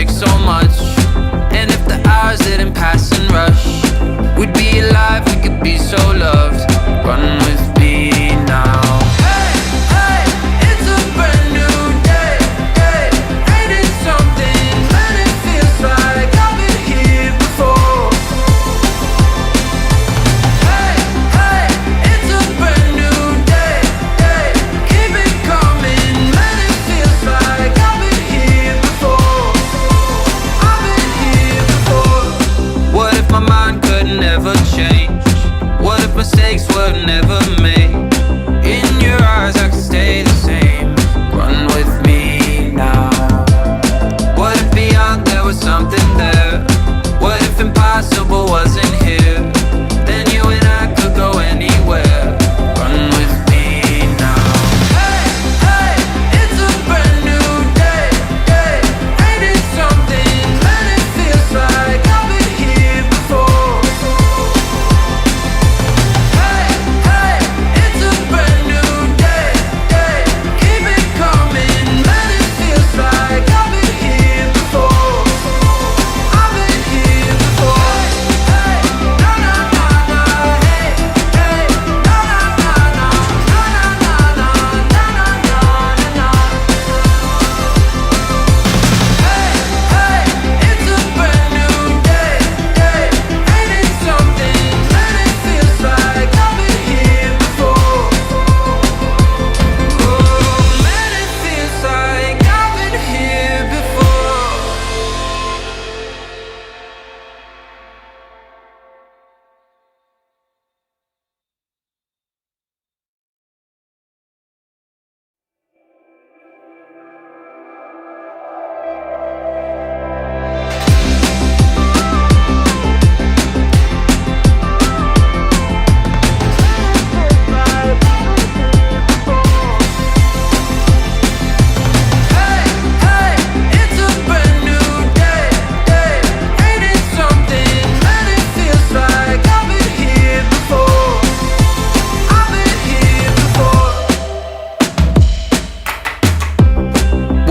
take so much. And if the hours didn't pass and rush, we'd be alive, we could be so loved. Run with me now. Hey, hey, it's a brand new day, day. Ain't it something, man, it feels like I've been here before. Hey, hey, it's a brand new day, day. Keep it coming, man, it feels like I've been here before. I've been here before. What if my mind could never change? What if mistakes were never made? In your eyes I could stay the same. Run with me now. What if beyond there was something there? What if impossible wasn't here? Then you and I could go anywhere. Run with me now. Hey, hey, it's a brand new day, day. Ain't it something, man, it feels like I've been here before. Hey, hey, it's a brand new day, day. Keep it coming, man, it feels like I've been here before. I've been here before. Hey, na na na na, hey, hey, na na na na, na na na na, na na na na. Hey, hey, it's a brand new day, day. Ain't it something, man, it feels like I've been here before. Oh, man, it feels like I've been here before. Hey, hey, it's a brand new day, day. Ain't it something, man, it feels like I've been here before. I've been here before.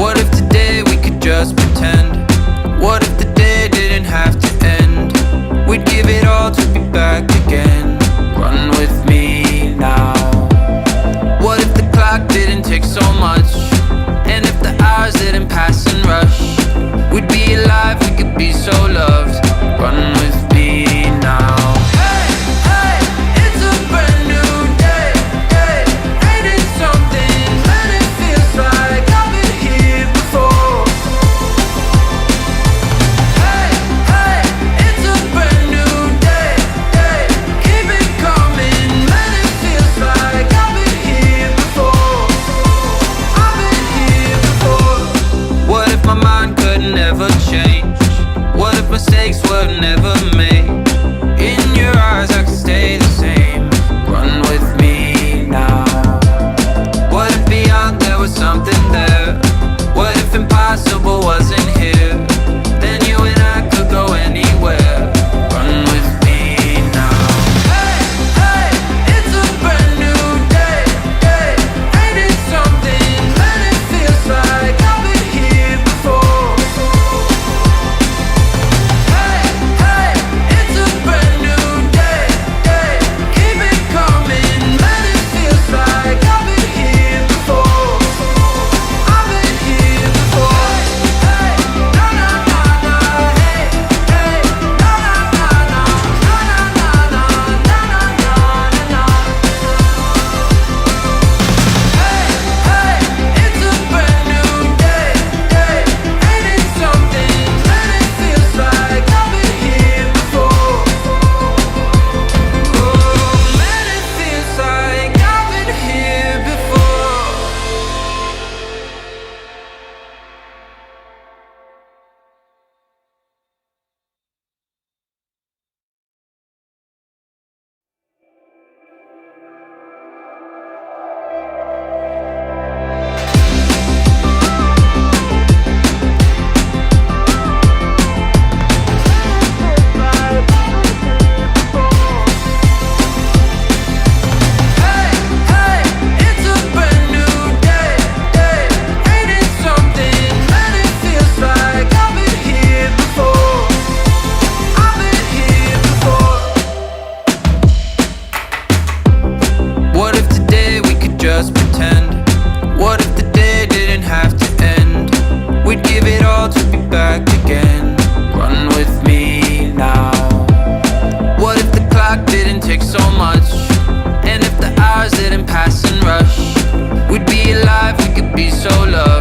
What if today we could just pretend? What if the day didn't have to end? We'd give it all to be back again. Run with me now. What if the clock didn't tick so much? And if the hours didn't pass and rush, we'd be alive, we could be so loved. Run with me now. Hey, hey, it's a brand new day, day. Ain't it something, man, it feels like I've been here before. Hey, hey, it's a brand new day, day. Keep it coming, man, it feels like I've been here before. I've been here before. What if my mind could never change? What if mistakes were never made? In your eyes I could stay the same. Run with me now. What if beyond there was something there? What if impossible wasn't here? Then you and I could go anywhere. Run with me now. Hey, hey, it's a brand new day, day. Ain't it something, man, it feels like I've been here before. Hey, hey, it's a brand new day, day. be so loved.